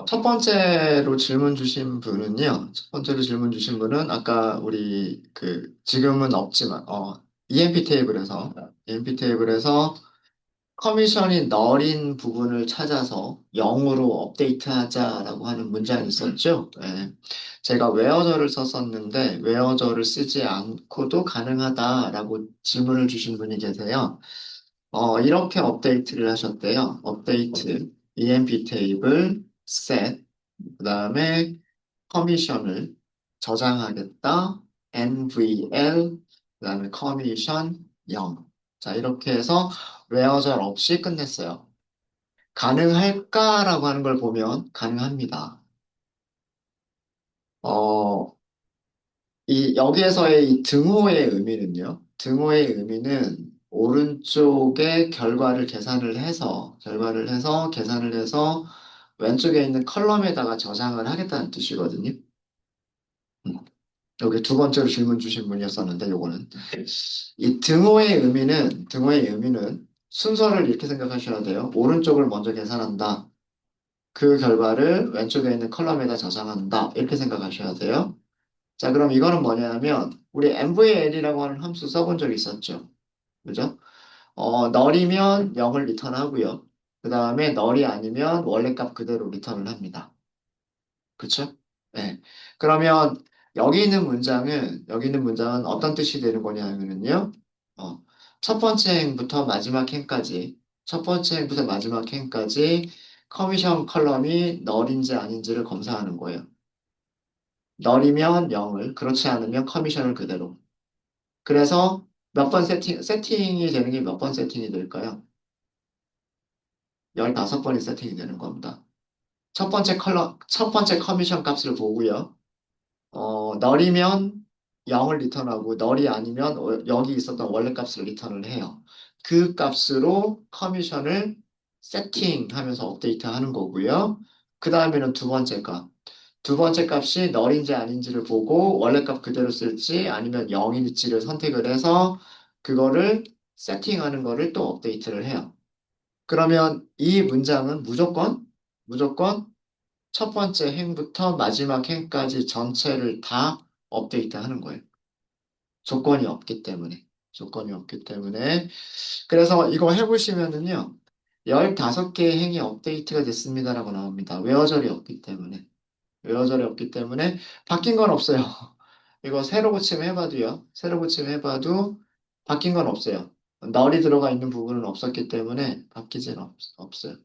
첫 번째로 질문 주신 분은요. 첫 번째로 질문 주신 분은 아까 우리 지금은 없지만 EMP 테이블에서 커미션이 널인 부분을 찾아서 0으로 업데이트하자라고 하는 문장이 있었죠. 예. 제가 웨어저를 썼었는데 웨어저를 쓰지 않고도 가능하다라고 질문을 주신 분이 계세요. 이렇게 업데이트를 하셨대요. 업데이트, EMP 테이블, set, 그 다음에 커미션을 저장하겠다, NVL, 그 다음에 커미션 0. 자, 이렇게 해서 웨어절 없이 끝냈어요. 가능할까라고 하는 걸 보면 가능합니다. 어, 여기에서의 이 등호의 의미는요. 등호의 의미는 오른쪽에 계산을 해서 왼쪽에 있는 컬럼에다가 저장을 하겠다는 뜻이거든요. 음, 여기 두 번째로 질문 주신 분이었었는데, 요거는. 등호의 의미는 순서를 이렇게 생각하셔야 돼요. 오른쪽을 먼저 계산한다. 그 결과를 왼쪽에 있는 컬럼에다 저장한다. 이렇게 생각하셔야 돼요. 자, 그럼 이거는 뭐냐면, 우리 MVL이라고 하는 함수 써본 적 있었죠? 그죠? 널이면 0을 리턴하고요. 그 다음에 널이 아니면 원래 값 그대로 리턴을 합니다. 그쵸? 네. 그러면 여기 있는 문장은 어떤 뜻이 되는 거냐면요. 어, 첫 번째 행부터 마지막 행까지 커미션 컬럼이 널인지 아닌지를 검사하는 거예요. 널이면 0을, 그렇지 않으면 커미션을 그대로. 그래서 세팅이 되는 게 몇 번 세팅이 될까요? 15번이 세팅이 되는 겁니다. 첫 번째 커미션 값을 보고요. 널이면 0을 리턴하고, 널이 아니면 여기 있었던 원래 값을 리턴을 해요. 그 값으로 커미션을 세팅하면서 업데이트 하는 거고요. 그 다음에는 두 번째 값. 두 번째 값이 널인지 아닌지를 보고 원래 값 그대로 쓸지 아니면 0일지를 선택을 해서 그거를 세팅하는 거를 또 업데이트를 해요. 그러면 이 문장은 무조건 첫 번째 행부터 마지막 행까지 전체를 다 업데이트 하는 거예요. 조건이 없기 때문에. 조건이 없기 때문에. 그래서 이거 해보시면은요. 15개의 행이 업데이트가 됐습니다라고 나옵니다. 웨어절이 없기 때문에. 웨어절이 없기 때문에 바뀐 건 없어요. 이거 새로 고침 해봐도요. 새로 고침 해봐도 바뀐 건 없어요. 널이 들어가 있는 부분은 없었기 때문에 바뀌진 없어요.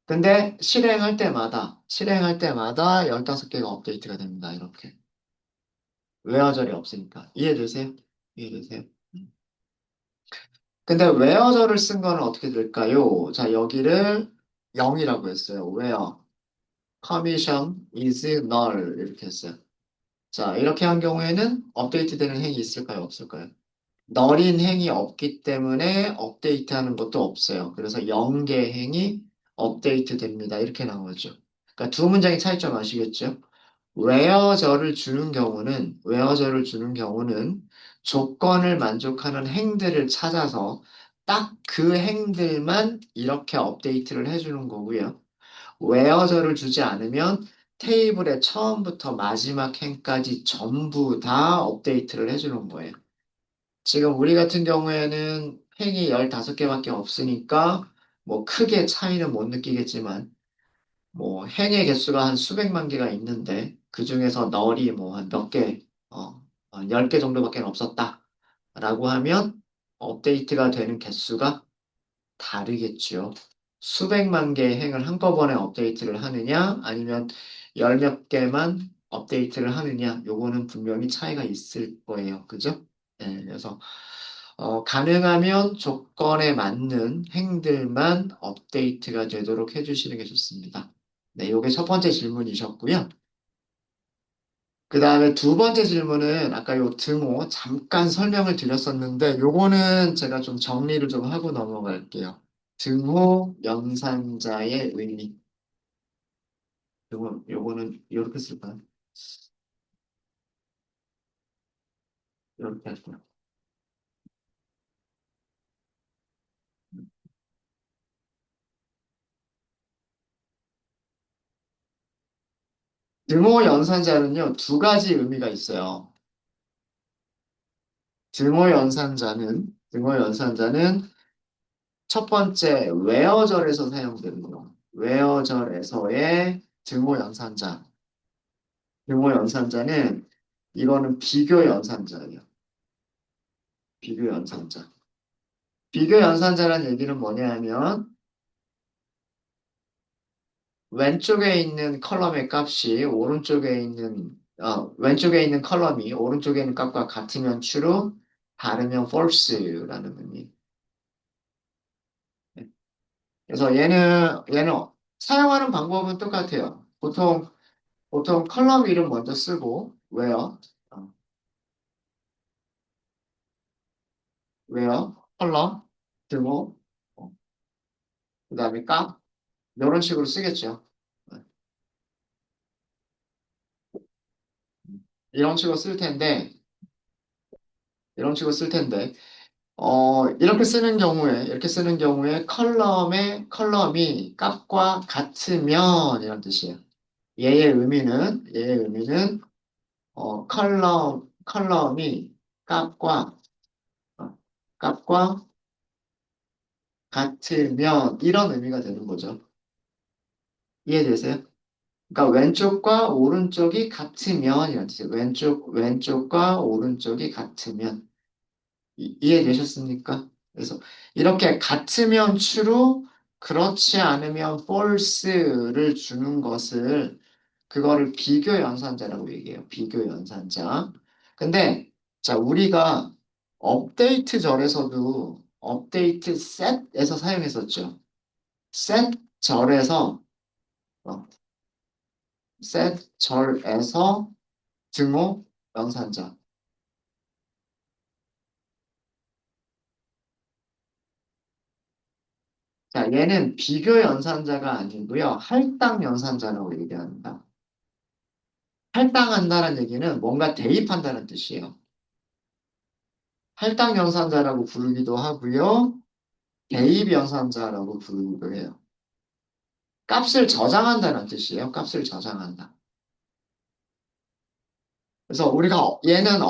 근데 실행할 때마다 15개가 업데이트가 됩니다. 이렇게. 웨어절이 없으니까. 이해되세요? 이해되세요? 근데 웨어절을 쓴 거는 어떻게 될까요? 자, 여기를 0이라고 했어요. where commission is null 이렇게 했어요. 자, 이렇게 한 경우에는 업데이트 되는 행이 있을까요? 없을까요? 널인 행이 없기 때문에 업데이트하는 것도 없어요. 그래서 0개 행이 업데이트 됩니다. 이렇게 나오죠. 그러니까 두 문장의 차이점 아시겠죠? 웨어저를 주는 경우는 조건을 만족하는 행들을 찾아서 딱 그 행들만 이렇게 업데이트를 해주는 거고요. 웨어저를 주지 않으면 테이블의 처음부터 마지막 행까지 전부 다 업데이트를 해주는 거예요. 지금 우리 같은 경우에는 행이 15개밖에 없으니까 뭐 크게 차이는 못 느끼겠지만 뭐 행의 개수가 한 수백만 개가 있는데 그 중에서 널이 뭐 한 몇 개, 한 10개 정도밖에 없었다. 라고 하면 업데이트가 되는 개수가 다르겠죠. 수백만 개의 행을 한꺼번에 업데이트를 하느냐 아니면 열 몇 개만 업데이트를 하느냐 요거는 분명히 차이가 있을 거예요. 그죠? 네, 그래서 가능하면 조건에 맞는 행들만 업데이트가 되도록 해주시는 게 좋습니다. 네, 요게 첫 번째 질문이셨고요. 그 다음에 두 번째 질문은 아까 요 등호 잠깐 설명을 드렸었는데 요거는 제가 좀 정리를 좀 하고 넘어갈게요. 등호 연산자의 의미. 요거는 이렇게 쓸까요? 이렇게 할게요. 등호 연산자는요, 두 가지 의미가 있어요. 등호 연산자는 첫 번째, 웨어절에서 사용되는 거. 웨어절에서의 등호 연산자. 등호 연산자는 이거는 비교 연산자예요. 비교 연산자. 비교 연산자라는 얘기는 뭐냐 하면 왼쪽에 있는 컬럼의 값이 왼쪽에 있는 컬럼이 오른쪽에 있는 값과 같으면 true, 다르면 false라는 의미. 그래서 얘는 사용하는 방법은 똑같아요. 보통 컬럼 이름 먼저 쓰고 어, 컬럼 들고 그다음에 값 이런 식으로 쓰겠죠. 어, 이런 식으로 쓸 텐데 이런 식으로 쓸 텐데 이렇게 쓰는 경우에 컬럼이 값과 같으면 이런 뜻이에요. 얘의 의미는 컬럼이 값과 어, 값과 같으면 이런 의미가 되는 거죠. 이해되세요? 그러니까 왼쪽과 오른쪽이 같으면 이런 뜻이에요. 왼쪽과 오른쪽이 같으면 이해되셨습니까? 그래서 이렇게 같으면 true, 그렇지 않으면 false를 주는 것을 그거를 비교 연산자라고 얘기해요. 비교 연산자. 근데 자 우리가 업데이트 set에서 사용했었죠. set 절에서 어, set 절에서 등호 연산자. 자, 얘는 비교 연산자가 아니고요. 할당 연산자라고 얘기합니다. 할당한다는 얘기는 뭔가 대입한다는 뜻이에요. 할당 연산자라고 부르기도 하고요. 대입 연산자라고 부르기도 해요. 값을 저장한다는 뜻이에요. 값을 저장한다. 그래서 우리가 얘는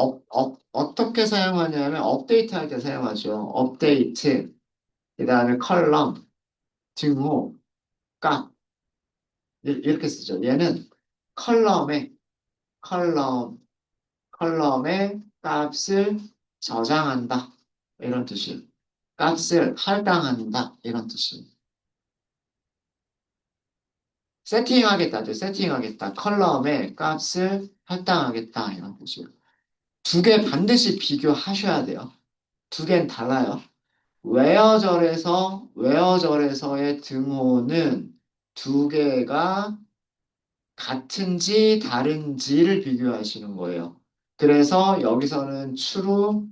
어떻게 사용하냐면 업데이트 할 때 사용하죠. 업데이트, 그 다음에 컬럼, 등호, 값 이렇게 쓰죠. 얘는 컬럼에 컬럼 컬럼의 값을 저장한다. 이런 뜻이에요. 값을 할당한다. 이런 뜻이에요. 세팅하겠다죠. 세팅하겠다. 컬럼의 값을 할당하겠다. 이런 뜻이에요. 두 개 반드시 비교하셔야 돼요. 두 개는 달라요. 웨어절에서의 등호는 두 개가 같은지 다른지를 비교하시는 거예요. 그래서 여기서는 true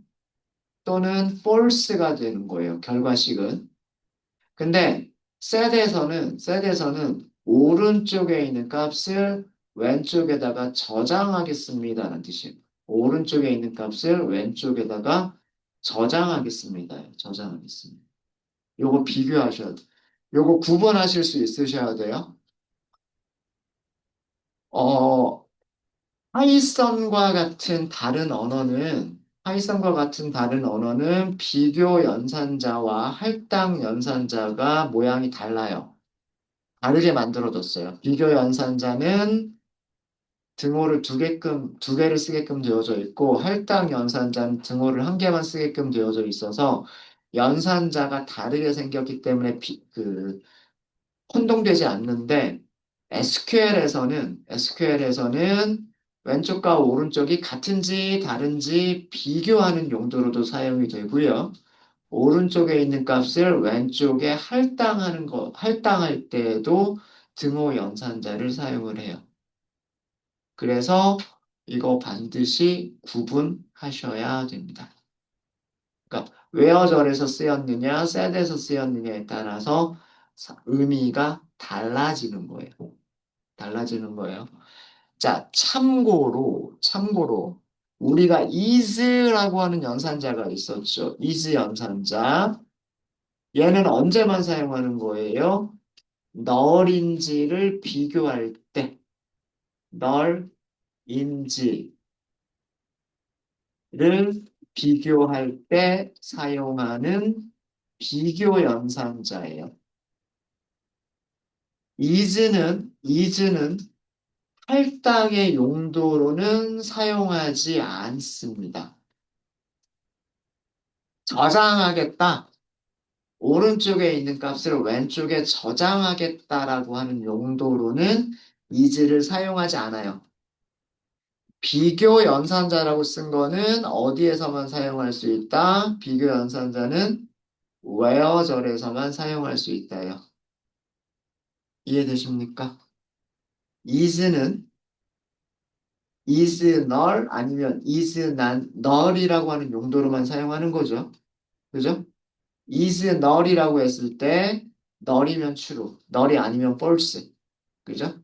또는 false가 되는 거예요. 결과식은. 근데 set에서는 오른쪽에 있는 값을 왼쪽에다가 저장하겠습니다라는 뜻이에요. 오른쪽에 있는 값을 왼쪽에다가 저장하겠습니다. 저장하겠습니다. 요거 비교하셔야 돼요. 요거 구분하실 수 있으셔야 돼요. 어, 파이썬과 같은 다른 언어는 비교 연산자와 할당 연산자가 모양이 달라요. 다르게 만들어졌어요. 비교 연산자는 등호를 두 개를 쓰게끔 되어져 있고, 할당 연산자는 등호를 한 개만 쓰게끔 되어져 있어서, 연산자가 다르게 생겼기 때문에 혼동되지 않는데, SQL에서는 왼쪽과 오른쪽이 같은지 다른지 비교하는 용도로도 사용이 되고요. 오른쪽에 있는 값을 왼쪽에 할당할 때에도 등호 연산자를 사용을 해요. 그래서 이거 반드시 구분하셔야 됩니다. 그러니까 웨어절에서 쓰였느냐, 셋에서 쓰였느냐에 따라서 의미가 달라지는 거예요. 달라지는 거예요. 자, 참고로 우리가 is라고 하는 연산자가 있었죠. is 연산자. 얘는 언제만 사용하는 거예요? 널인지를 비교할 때, 널인지를 비교할 때 사용하는 비교 연산자예요. is는 할당의 용도로는 사용하지 않습니다. 저장하겠다. 오른쪽에 있는 값을 왼쪽에 저장하겠다라고 하는 용도로는 is를 사용하지 않아요. 비교 연산자라고 쓴 거는 어디에서만 사용할 수 있다? 비교 연산자는 where절에서만 사용할 수 있다요. 이해되십니까? is는 is null 아니면 is non null이라고 하는 용도로만 사용하는 거죠. 그죠? is null이라고 했을 때 null이면 true, null이 아니면 false. 그죠?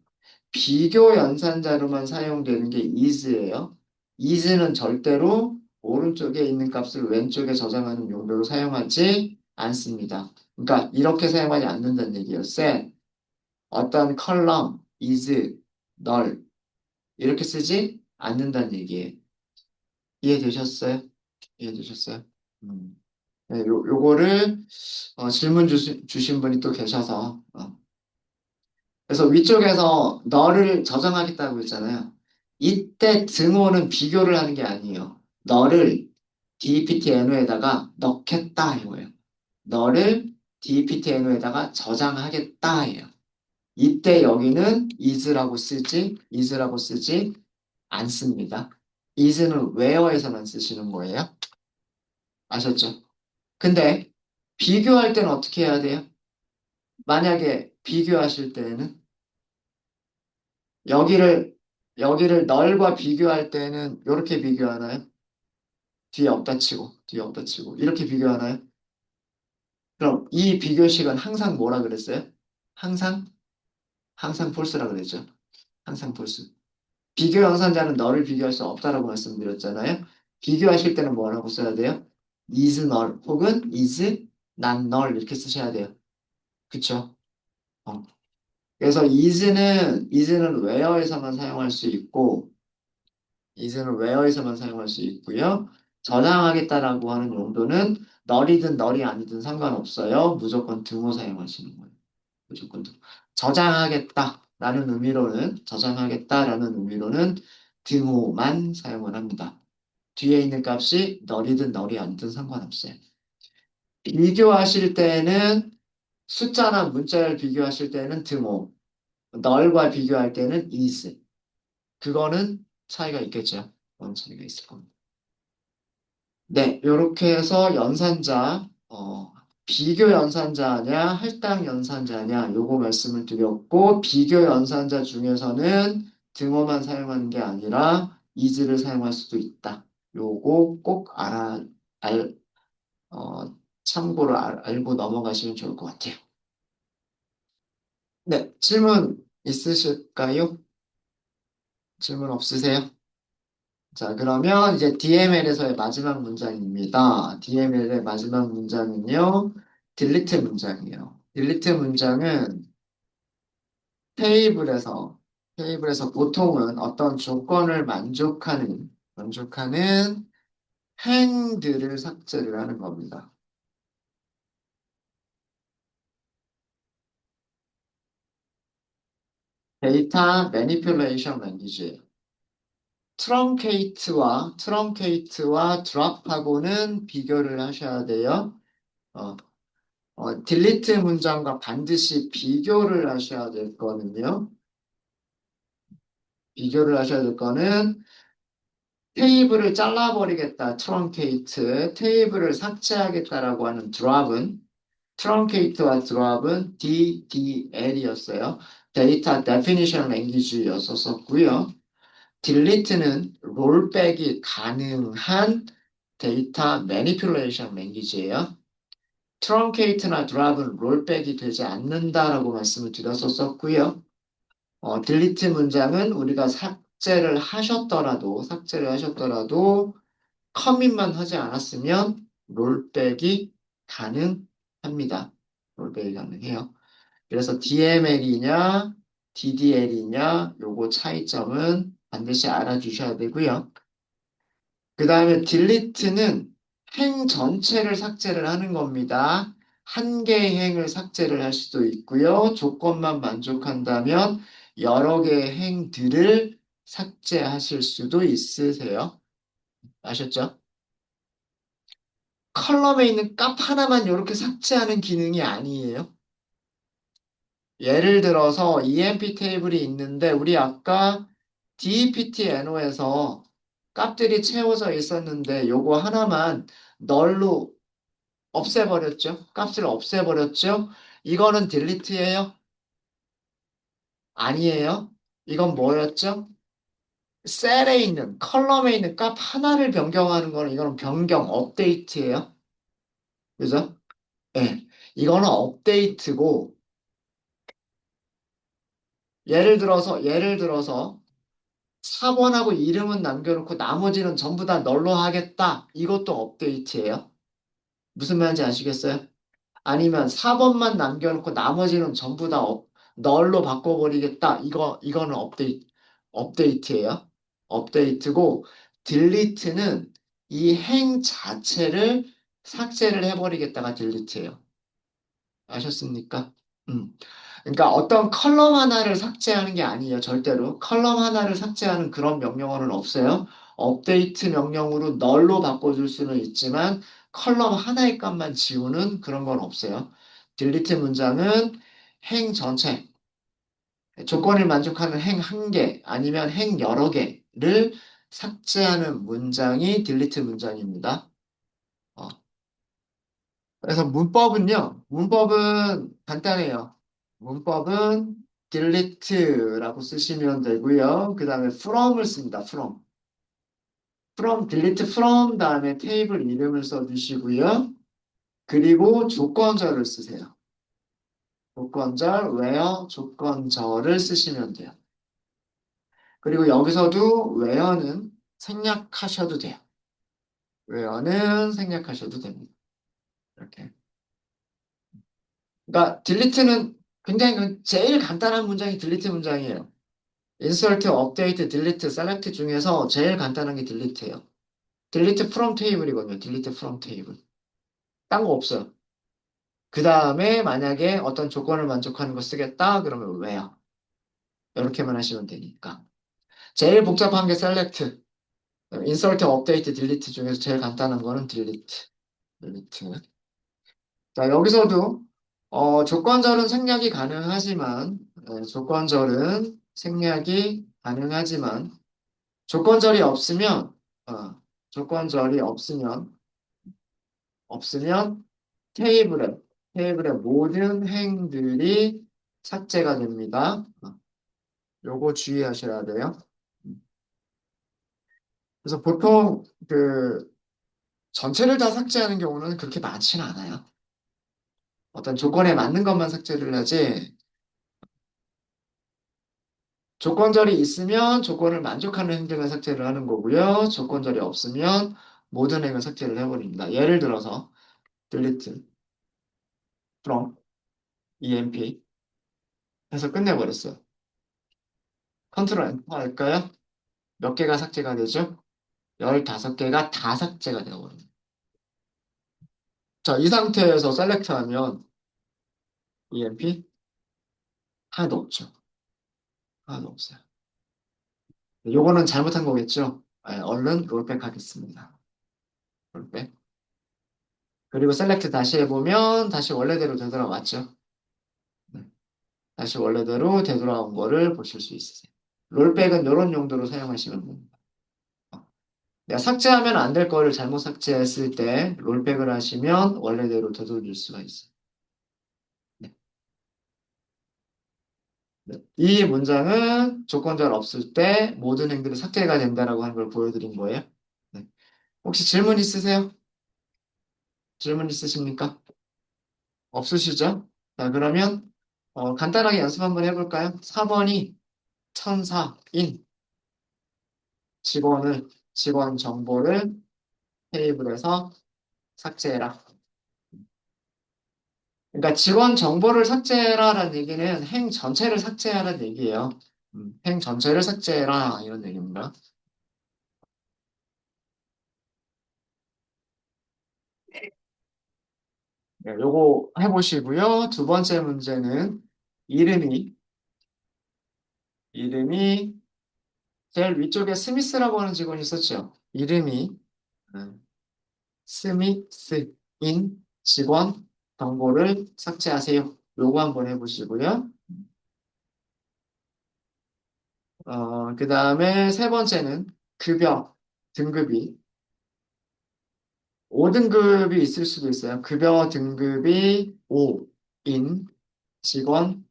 비교 연산자로만 사용되는 게 is예요. is는 절대로 오른쪽에 있는 값을 왼쪽에 저장하는 용도로 사용하지 않습니다. 그러니까 이렇게 사용하지 않는다는 얘기예요. set 어떤 컬럼 is null 이렇게 쓰지 않는다는 얘기예요. 이해되셨어요? 이해되셨어요? 음. 네, 요거를 질문 주신 분이 또 계셔서 그래서 위쪽에서 너를 저장하겠다고 했잖아요. 이때 등호는 비교를 하는 게 아니에요. 너를 dptno에다가 넣겠다 이거예요. 너를 dptno에다가 저장하겠다예요. 이때 여기는 is라고 쓰지 않습니다. is는 where에서만 쓰시는 거예요. 아셨죠? 근데 비교할 때는 어떻게 해야 돼요? 만약에 비교하실 때는 여기를 여기를 널과 비교할 때는 이렇게 비교하나요? 뒤에 없다 치고 이렇게 비교하나요? 그럼 이 비교식은 항상 뭐라 그랬어요? 항상 항상 폴스라 그랬죠. 항상 폴스. 비교 연산자는 너를 비교할 수 없다라고 말씀드렸잖아요. 비교하실 때는 뭐라고 써야 돼요? is null 혹은 is not null 이렇게 쓰셔야 돼요. 그쵸? 어. 그래서 is는 where에서만 사용할 수 있고 is는 where에서만 사용할 수 있고요. 저장하겠다라고 하는 용도는 널이든 널이 아니든 상관없어요. 무조건 등호 사용하시는 거예요. 무조건 등호. 저장하겠다라는 의미로는 등호만 사용을 합니다. 뒤에 있는 값이 널이든 널이 아니든 상관없어요. 비교하실 때는 숫자나 문자를 비교하실 때는 등호, 널과 비교할 때는 is. 그거는 차이가 있겠죠. 그런 차이가 있을 겁니다. 네, 이렇게 해서 연산자, 비교 연산자냐, 할당 연산자냐, 요거 말씀을 드렸고, 비교 연산자 중에서는 등호만 사용하는 게 아니라 is를 사용할 수도 있다. 요거 꼭 알, 어, 참고로 알고 넘어가시면 좋을 것 같아요. 네, 질문 있으실까요? 질문 없으세요? 자, 그러면 이제 DML에서의 마지막 문장입니다. DML의 마지막 문장은요, 딜리트 문장이에요. 딜리트 문장은 테이블에서, 테이블에서 보통은 어떤 조건을 만족하는 행들을 삭제를 하는 겁니다. 데이터 매니플레이션 랭귀지예요. 트렁케이트와 드랍하고는 비교를 하셔야 돼요. 어, 딜리트 문장과 반드시 비교를 하셔야 될 거는요. 비교를 하셔야 될 거는 테이블을 잘라버리겠다, 트렁케이트, 테이블을 삭제하겠다라고 하는 드랍은 트렁케이트와 드랍은 DDL이었어요. 데이터 데피니션 랭귀지였었고요. 딜리트는 롤백이 가능한 데이터 매니플레이션 랭귀지예요. 트렁케이트나 드랍은 롤백이 되지 않는다라고 말씀을 드렸었고요. 딜리트 문장은 우리가 삭제를 하셨더라도 커밋만 하지 않았으면 롤백이 가능합니다. 롤백이 가능해요. 그래서 DML이냐 DDL이냐? 요거 차이점은 반드시 알아주셔야 되고요. 그 다음에 delete는 행 전체를 삭제를 하는 겁니다. 한 개의 행을 삭제를 할 수도 있고요. 조건만 만족한다면 여러 개의 행들을 삭제하실 수도 있으세요. 아셨죠? 컬럼에 있는 값 하나만 이렇게 삭제하는 기능이 아니에요. 예를 들어서 EMP 테이블이 있는데 우리 아까 DEPTNO에서 값들이 채워져 있었는데 요거 하나만 널로 없애버렸죠. 값을 없애버렸죠. 이거는 딜리트예요? 아니에요. 이건 뭐였죠? 셀에 있는 컬럼에 있는 값 하나를 변경하는 거는 이거는 변경 업데이트예요. 그죠? 예. 이거는 업데이트고 예를 들어서 4번하고 이름은 남겨놓고 나머지는 전부 다 널로 하겠다. 이것도 업데이트예요. 무슨 말인지 아시겠어요? 아니면 4번만 남겨놓고 나머지는 전부 다 널로 바꿔버리겠다. 이거는 업데이트예요. 업데이트고, 딜리트는 이 행 자체를 삭제를 해버리겠다가 딜리트예요. 아셨습니까? 음. 그러니까 어떤 컬럼 하나를 삭제하는 게 아니에요. 절대로. 컬럼 하나를 삭제하는 그런 명령어는 없어요. 업데이트 명령으로 널로 바꿔줄 수는 있지만 컬럼 하나의 값만 지우는 그런 건 없어요. 딜리트 문장은 행 전체, 조건을 만족하는 행 한 개 아니면 행 여러 개를 삭제하는 문장이 딜리트 문장입니다. 어. 그래서 문법은 간단해요. 문법은 delete라고 쓰시면 되고요. 그 다음에 from을 씁니다. delete from 다음에 테이블 이름을 써주시고요. 그리고 조건절을 쓰세요. 조건절, where 조건절을 쓰시면 돼요. 그리고 여기서도 where는 생략하셔도 돼요. where는 생략하셔도 됩니다. 이렇게. 그러니까 delete는 굉장히 제일 간단한 문장이 delete 문장이에요. insert, update, delete, select 중에서 제일 간단한 게 delete예요. delete from table이거든요. delete from table. 딴 거 없어요. 그 다음에 만약에 어떤 조건을 만족하는 거 쓰겠다 그러면 where 이렇게만 하시면 되니까. 제일 복잡한 게 select, insert, update, delete 중에서 제일 간단한 거는 delete. delete. 자, 여기서도 조건절은 생략이 가능하지만 조건절은 생략이 가능하지만 조건절이 없으면 어, 조건절이 없으면 테이블에 테이블의 모든 행들이 삭제가 됩니다. 요거 주의하셔야 돼요. 그래서 보통 그 전체를 다 삭제하는 경우는 그렇게 많지는 않아요. 어떤 조건에 맞는 것만 삭제를 하지 조건절이 있으면 조건을 만족하는 행들만 삭제를 하는 거고요. 조건절이 없으면 모든 행을 삭제를 해버립니다. 예를 들어서 delete from emp 해서 끝내버렸어요. 컨트롤 엔터 할까요? 몇 개가 삭제가 되죠? 15개가 다 삭제가 되어버립니다. 자, 이 상태에서 셀렉트 하면 emp 하나도 없죠. 하나도 없어요. 요거는 잘못한 거겠죠? 네, 얼른 롤백 하겠습니다. 롤백. 그리고 셀렉트 다시 해보면 다시 원래대로 되돌아왔죠. 네, 다시 원래대로 되돌아온 거를 보실 수 있으세요. 롤백은 이런 용도로 사용하시면 됩니다. 내가 삭제하면 안 될 거를 잘못 삭제했을 때 롤백을 하시면 원래대로 되돌릴 수가 있어요. 네. 네. 이 문장은 조건절 없을 때 모든 행들이 삭제가 된다라고 하는 걸 보여드린 거예요. 네. 혹시 질문 있으세요? 질문 있으십니까? 없으시죠? 자, 그러면 간단하게 연습 한번 해볼까요? 4번이 천사인 직원 정보를 테이블에서 삭제해라. 그러니까 직원 정보를 삭제해라라는 얘기는 행 전체를 삭제하라는 얘기예요. 행 전체를 삭제해라 이런 얘기입니다. 네, 요거 해보시고요. 두 번째 문제는 이름이 이름이 제일 위쪽에 스미스라고 하는 직원이 있었죠. 이름이 음, 스미스인 직원 정보를 삭제하세요. 요거 한번 해보시고요. 그 다음에 세 번째는 급여 등급이 5등급이 있을 수도 있어요. 급여 등급이 5인 직원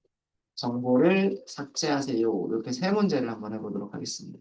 정보를 삭제하세요. 이렇게 세 문제를 한번 해보도록 하겠습니다.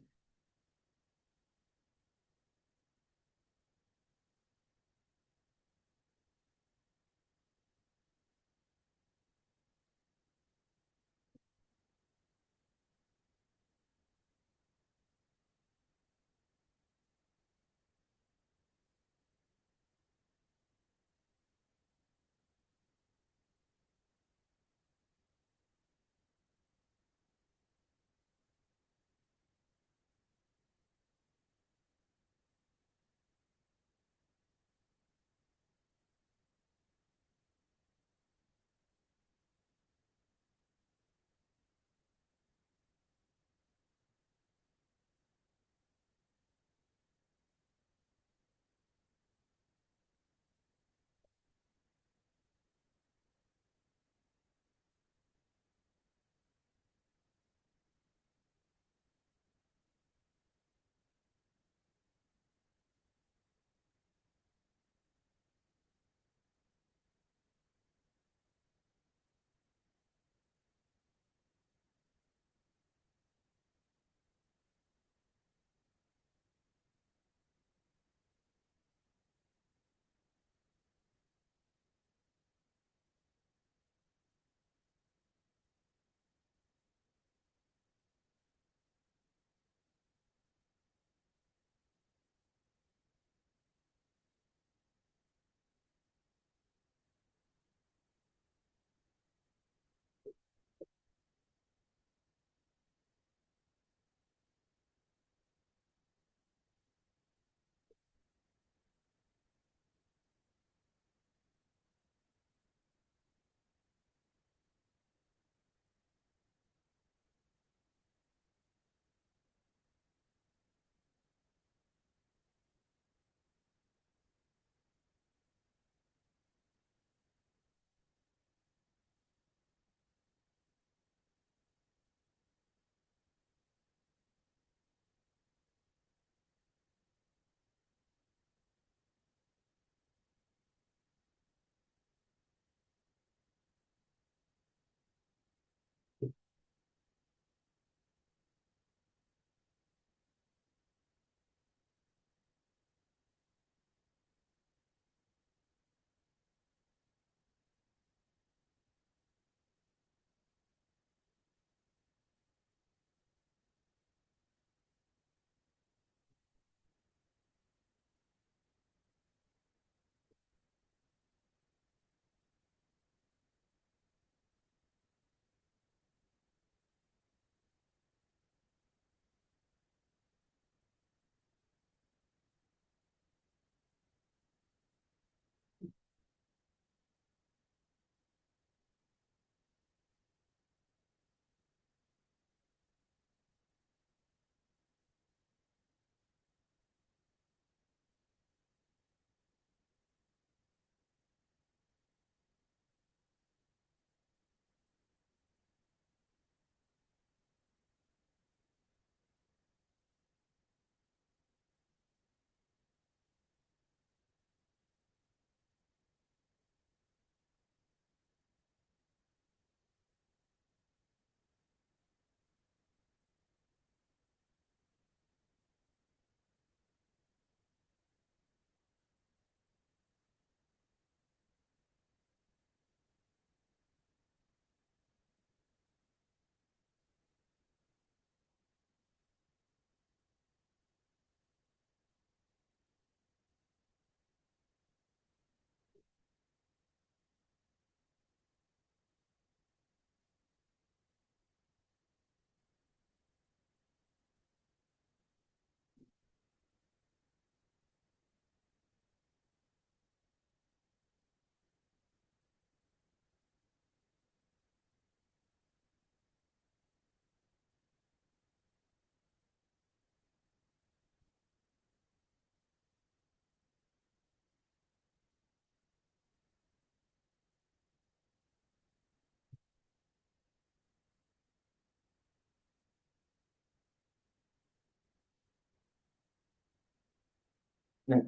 네.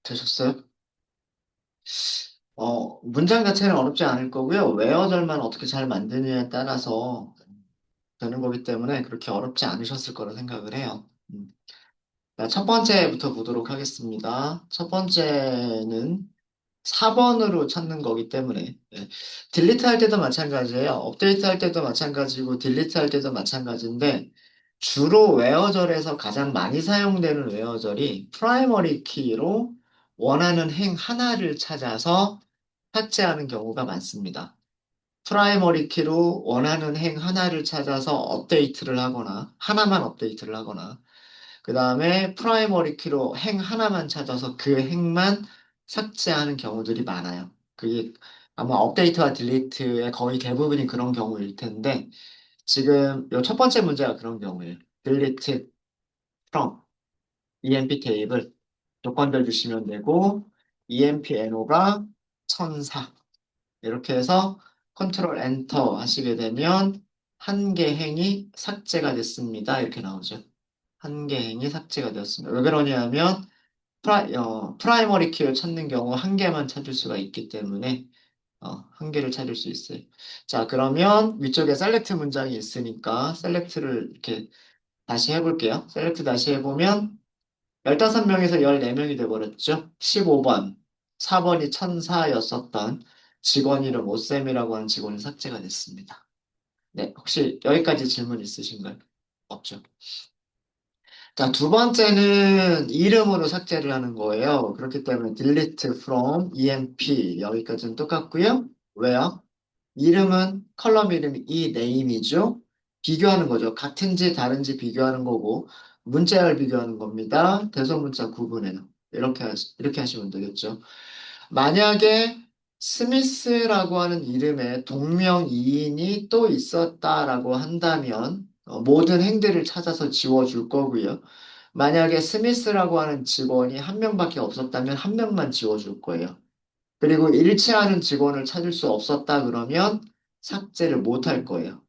되셨어요? 문장 자체는 어렵지 않을 거고요. 외어절만 어떻게 잘 만드느냐에 따라서 되는 거기 때문에 그렇게 어렵지 않으셨을 거라 생각을 해요. 자, 첫 번째부터 보도록 하겠습니다. 첫 번째는 4번으로 찾는 거기 때문에 딜리트 할 때도 마찬가지예요. 업데이트 할 때도 마찬가지고 딜리트 할 때도 마찬가지인데 주로 웨어절에서 가장 많이 사용되는 웨어절이 프라이머리 키로 원하는 행 하나를 찾아서 삭제하는 경우가 많습니다. 프라이머리 키로 원하는 행 하나를 찾아서 업데이트를 하거나 하나만 업데이트를 하거나 그 다음에 프라이머리 키로 행 하나만 찾아서 그 행만 삭제하는 경우들이 많아요. 그게 아마 업데이트와 딜리트의 거의 대부분이 그런 경우일 텐데, 지금 요 첫 번째 문제가 그런 경우예요. 딜리트 from emp 테이블 조건들 주시면 되고, emp no가 1004. 이렇게 해서 컨트롤 엔터 하시게 되면 한 개 행이 삭제가 됐습니다. 이렇게 나오죠. 한 개 행이 삭제가 되었습니다. 왜 그러냐면 프라이머리 키를 찾는 경우 한 개만 찾을 수가 있기 때문에 한 개를 찾을 수 있어요. 자, 그러면 위쪽에 셀렉트 문장이 있으니까 셀렉트를 이렇게 다시 해볼게요. 셀렉트 다시 해보면 15명에서 14명이 돼버렸죠. 15번, 4번이 1004였었던 직원 이름 오쌤이라고 하는 직원이 삭제가 됐습니다. 네, 혹시 여기까지 질문 있으신가요? 없죠. 자, 두 번째는 이름으로 삭제를 하는 거예요. 그렇기 때문에 delete from emp 여기까지는 똑같고요. 왜요? 이름은 컬럼 이름이 이 name이죠. 비교하는 거죠. 같은지 다른지 비교하는 거고 문자열 비교하는 겁니다. 대소문자 구분해요. 이렇게 하시면 되겠죠. 만약에 스미스라고 하는 이름의 동명이인이 또 있었다라고 한다면 모든 행들을 찾아서 지워줄 거고요. 만약에 스미스라고 하는 직원이 한 명밖에 없었다면 한 명만 지워줄 거예요. 그리고 일치하는 직원을 찾을 수 없었다 그러면 삭제를 못 할 거예요.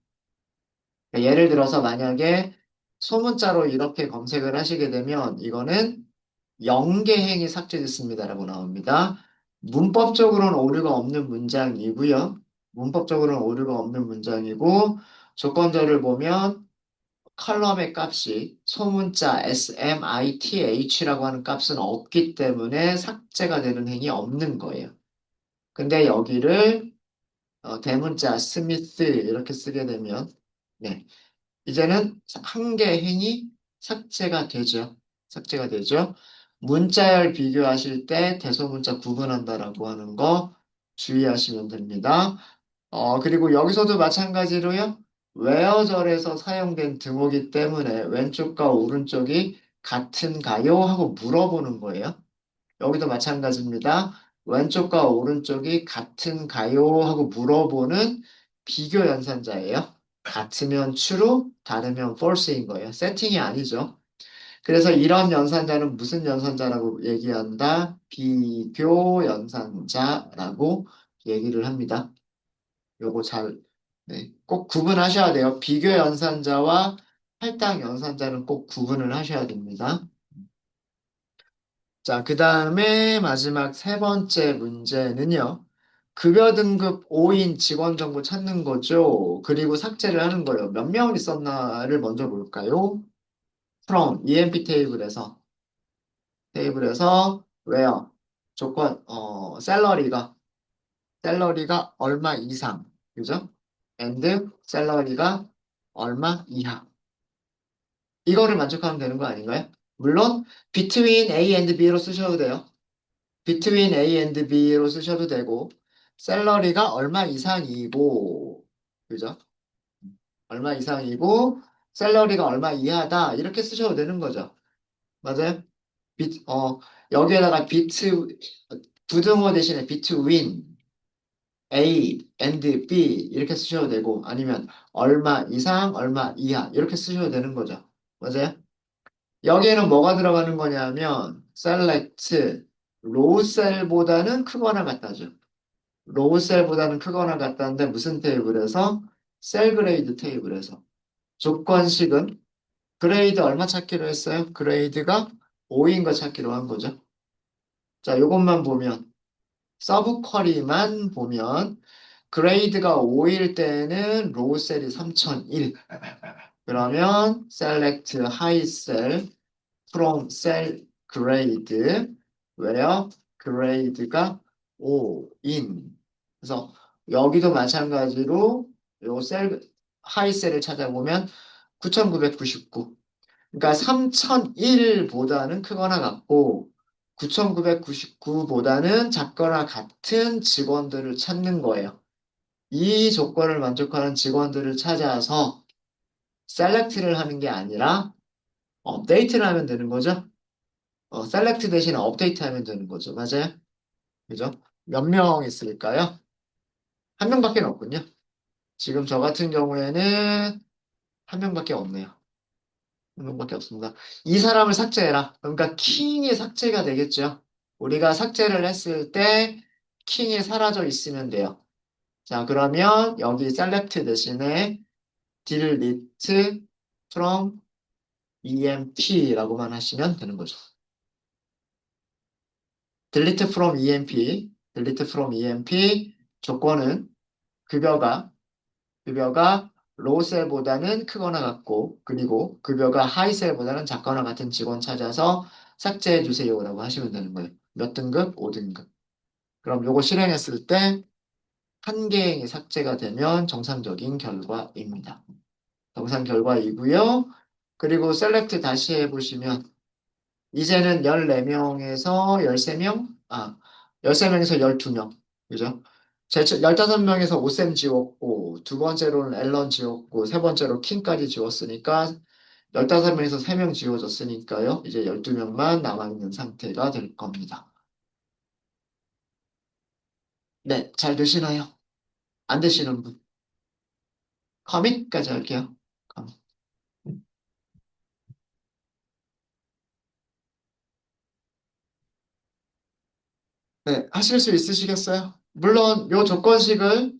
그러니까 예를 들어서 만약에 소문자로 이렇게 검색을 하시게 되면 이거는 영계행이 삭제됐습니다라고 나옵니다. 문법적으로는 오류가 없는 문장이고요. 문법적으로는 오류가 없는 문장이고 조건절을 보면 컬럼의 값이 소문자 SMITH라고 하는 값은 없기 때문에 삭제가 되는 행이 없는 거예요. 근데 여기를 대문자 스미스 이렇게 쓰게 되면 네, 이제는 한 개의 행이 삭제가 되죠. 삭제가 되죠. 문자열 비교하실 때 대소문자 구분한다라고 하는 거 주의하시면 됩니다. 그리고 여기서도 마찬가지로요. 웨어절에서 사용된 등호기 때문에 왼쪽과 오른쪽이 같은가요? 하고 물어보는 거예요. 여기도 마찬가지입니다. 왼쪽과 오른쪽이 같은가요? 하고 물어보는 비교 연산자예요. 같으면 true, 다르면 false인 거예요. 세팅이 아니죠. 그래서 이런 연산자는 무슨 연산자라고 얘기한다? 비교 연산자라고 얘기를 합니다. 요거 네, 꼭 구분하셔야 돼요. 비교 연산자와 할당 연산자는 꼭 구분을 하셔야 됩니다. 자, 그 다음에 마지막 세 번째 문제는요. 급여 등급 5인 직원 정보 찾는 거죠. 그리고 삭제를 하는 거예요. 몇 명 있었나를 먼저 볼까요? from emp 테이블에서 where 조건 샐러리가 얼마 이상 그죠? and 샐러리가 얼마 이하 이거를 만족하면 되는 거 아닌가요? 물론 between A and B로 쓰셔도 돼요. between A and B로 쓰셔도 되고 샐러리가 얼마 이상이고 그죠? 얼마 이상이고 샐러리가 얼마 이하다 이렇게 쓰셔도 되는 거죠. 맞아요? 비, 어, 여기에다가 부등호 대신에 between A and B 이렇게 쓰셔도 되고 아니면 얼마 이상 얼마 이하 이렇게 쓰셔도 되는 거죠. 맞아요? 여기에는 뭐가 들어가는 거냐면 select 로우 셀보다는 크거나 같다죠. 로우 셀보다는 크거나 같다는데 무슨 테이블에서? 셀 그레이드 테이블에서. 조건식은 그레이드 얼마 찾기로 했어요? 그레이드가 5인 거 찾기로 한 거죠. 자, 요것만 보면, 서브 쿼리만 보면, 그레이드가 5일 때는 로우 셀이 3001. 그러면 select high cell from cell grade where grade가 5인. 그래서 여기도 마찬가지로 요 셀, 하이 셀을 찾아보면 9999. 그러니까 3001보다는 크거나 같고 9999보다는 작거나 같은 직원들을 찾는 거예요. 이 조건을 만족하는 직원들을 찾아서 셀렉트를 하는 게 아니라 업데이트를 하면 되는 거죠. 셀렉트 대신에 업데이트 하면 되는 거죠. 맞아요? 그죠? 몇 명 있을까요? 한 명밖에 없군요. 지금 저 같은 경우에는 한 명밖에 없네요. 한 명밖에 없습니다. 이 사람을 삭제해라. 그러니까 킹이 삭제가 되겠죠. 우리가 삭제를 했을 때 킹이 사라져 있으면 돼요. 자, 그러면 여기 select 대신에 delete from emp라고만 하시면 되는 거죠. delete from delete from 조건은 급여가 로셀보다는 크거나 같고 그리고 급여가 하이셀보다는 작거나 같은 직원 찾아서 삭제해 주세요라고 하시면 되는 거예요. 몇 등급? 5등급. 그럼 요거 실행했을 때 한 개행이 삭제가 되면 정상적인 결과입니다. 정상 결과이고요. 그리고 셀렉트 다시 해보시면 이제는 14명에서 13명? 13명에서 12명. 그죠? 15명에서 오셈 지웠고, 두 번째로는 앨런 지웠고, 세 번째로 킹까지 지웠으니까, 15명에서 3명 지워졌으니까요. 이제 12명만 남아있는 상태가 될 겁니다. 네, 잘 되시나요? 안 되시는 분? 커밋까지 할게요. 커밋. 네, 하실 수 있으시겠어요? 물론, 요 조건식을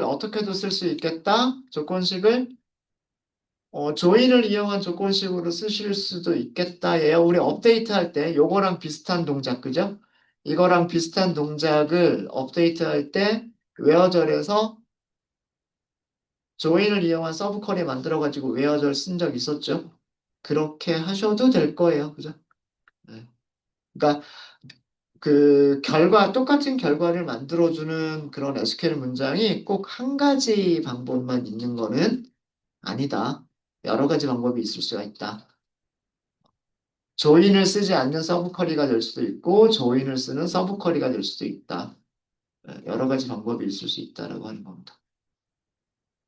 어떻게도 쓸 수 있겠다. 조건식을 조인을 이용한 조건식으로 쓰실 수도 있겠다. 예요. 우리 업데이트 할 때 요거랑 비슷한 동작, 그죠? 이거랑 비슷한 동작을 업데이트 할 때 웨어절에서 조인을 이용한 서브 쿼리 만들어가지고 웨어절 쓴 적 있었죠? 그렇게 하셔도 될 거예요. 그죠? 네. 그러니까 똑같은 결과를 만들어주는 그런 SQL 문장이 꼭 한 가지 방법만 있는 거는 아니다. 여러 가지 방법이 있을 수가 있다. 조인을 쓰지 않는 서브 쿼리가 될 수도 있고, 조인을 쓰는 서브 쿼리가 될 수도 있다. 여러 가지 방법이 있을 수 있다라고 하는 겁니다.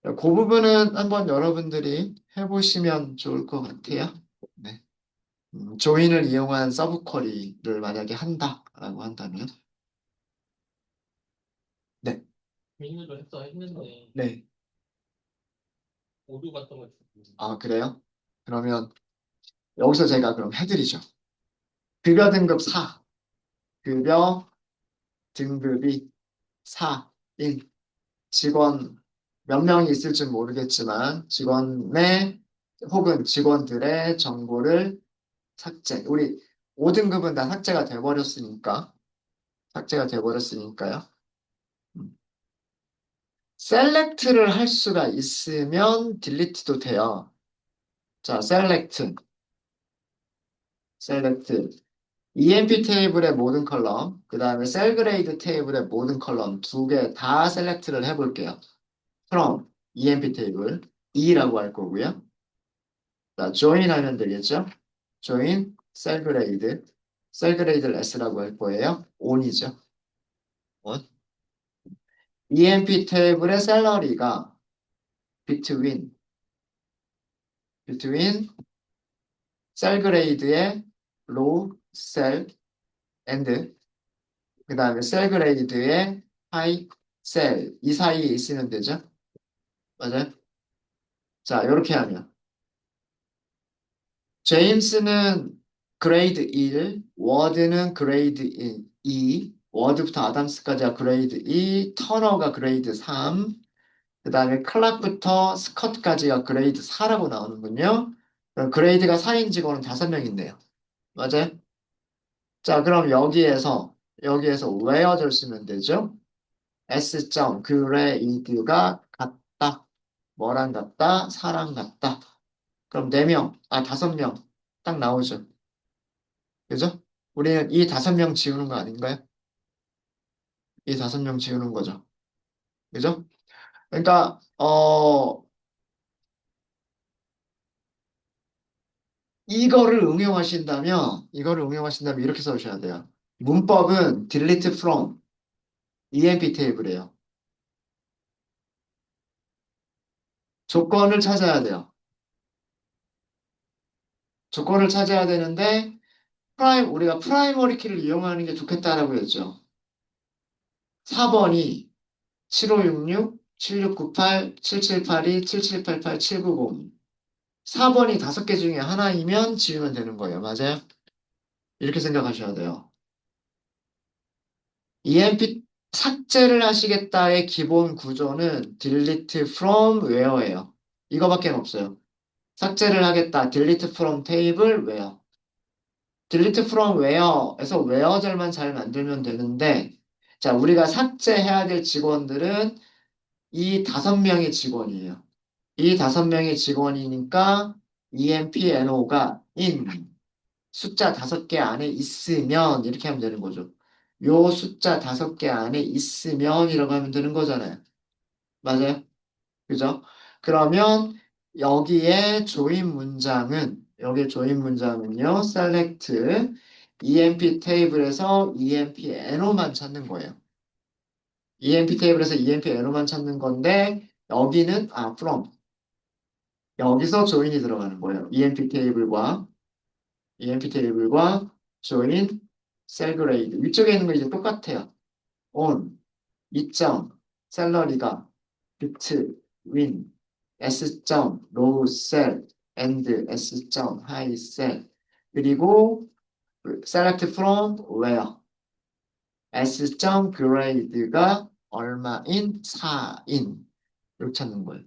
그 부분은 한번 여러분들이 해보시면 좋을 것 같아요. 네. 조인을 이용한 서브 쿼리를 만약에 한다라고 한다면, 네. 메뉴를 했어 했는데 네. 오류 같은 걸 아, 그래요? 그러면 여기서 제가 그럼 해드리죠. 급여 등급 4, 급여 등급이 4인 직원 몇 명이 있을지 모르겠지만 직원의 혹은 직원들의 정보를 삭제. 우리 5등급은 다 삭제가 돼버렸으니까요. 셀렉트를 할 수가 있으면 딜리트도 돼요. 자, 셀렉트. EMP 테이블의 모든 컬럼, 그 다음에 셀그레이드 테이블의 모든 컬럼 두 개 다 셀렉트를 해볼게요. from EMP 테이블 E라고 할 거고요. 자, join 하면 되겠죠? join 셀그레이드를 S라고 할 거예요. on이죠. on. EMP 테이블의 샐러리가 between 셀그레이드의 low cell and 그 다음에 셀그레이드의 high cell 이 사이에 있으면 되죠. 맞아요? 자, 이렇게 하면 제임스는 그레이드 1, 워드는 그레이드 2, 워드부터 아담스까지가 그레이드 2, 터너가 그레이드 3, 그 다음에 클락부터 스컷까지가 그레이드 4라고 나오는군요. 그럼 그레이드가 4인 직원은 5명 있네요. 맞아요? 자, 그럼 여기에서 where를 쓰면 되죠? S. grade가 같다. 뭐랑 같다? 사랑 같다. 그럼 4명, 5명 딱 나오죠. 그죠? 우리는 이 5명 지우는 거 아닌가요? 이 5명 지우는 거죠. 그죠? 그러니까 이거를 응용하신다면 이렇게 써주셔야 돼요. 문법은 delete from EMP 테이블이에요. 조건을 찾아야 돼요. 조건을 찾아야 되는데 우리가 프라이머리 키를 이용하는 게 좋겠다라고 했죠. 4번이 7566, 7698, 7782, 7788, 790. 4번이 5개 중에 하나이면 지우면 되는 거예요. 맞아요? 이렇게 생각하셔야 돼요. EMP 삭제를 하시겠다의 기본 구조는 delete from where예요. 이거밖에 없어요. 삭제를 하겠다. delete from table where. delete from where에서 where절만 잘 만들면 되는데, 자, 우리가 삭제해야 될 직원들은 이 5명의 직원이에요. 이 5명의 직원이니까 EMPNO가 in 숫자 5개 안에 있으면 이렇게 하면 되는 거죠. 요 숫자 5개 안에 있으면이라고 하면 되는 거잖아요. 맞아요? 그죠? 그러면 여기에 조인 문장은요, select EMP 테이블에서 EMP NO만 찾는 거예요. EMP 테이블에서 EMP NO만 찾는 건데, 여기는, from. 여기서 조인이 들어가는 거예요. EMP 테이블과 join 셀 그레이드. 위쪽에 있는 거 이제 똑같아요. on, 이점, 샐러리가, 비트, 윈, S., 로우 셀, and S., 하이 셀. 그리고 select from where S. grade가 얼마인 4인 이렇게 찾는 거예요.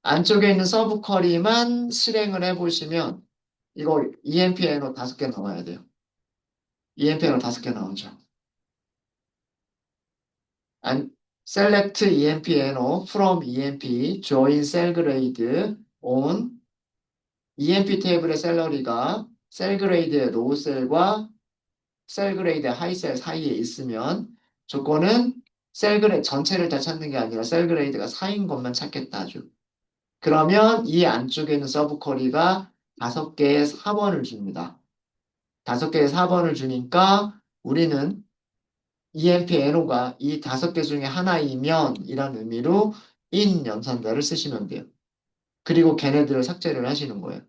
안쪽에 있는 서브 쿼리만 실행을 해보시면 이거 EMPNO 5개 나와야 돼요. EMPNO 5개 나오죠. 안, select EMPNO from EMP join cell grade on EMP 테이블의 샐러리가 셀 그레이드의 로우 셀과 셀 그레이드의 하이 셀 사이에 있으면 조건은 셀 그레이드 전체를 다 찾는 게 아니라 셀 그레이드가 4인 것만 찾겠다 하죠. 그러면 이 안쪽에 있는 서브 쿼리가 5개의 4번을 줍니다. 5개의 4번을 주니까 우리는 EMP NO가 이 5개 중에 하나이면 이란 의미로 in 연산자를 쓰시면 돼요. 그리고 걔네들을 삭제를 하시는 거예요.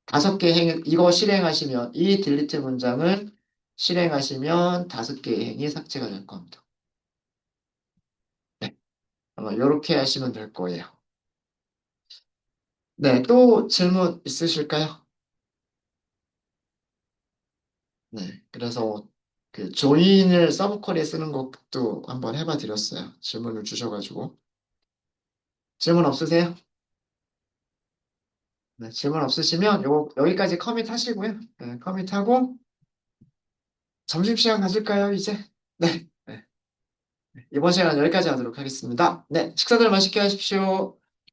5개 이거 실행하시면, 이 딜리트 문장을 실행하시면 5개의 행이 삭제가 될 겁니다. 네. 아마 이렇게 하시면 될 거예요. 네. 또 질문 있으실까요? 네. 그래서 그 조인을 서브쿼리에 쓰는 것도 한번 해봐 드렸어요. 질문을 주셔가지고. 질문 없으세요? 네. 질문 없으시면 여기까지 커밋 하시고요. 네. 커밋하고 점심시간 가질까요, 이제? 네. 네. 이번 시간 여기까지 하도록 하겠습니다. 네. 식사들 맛있게 하십시오.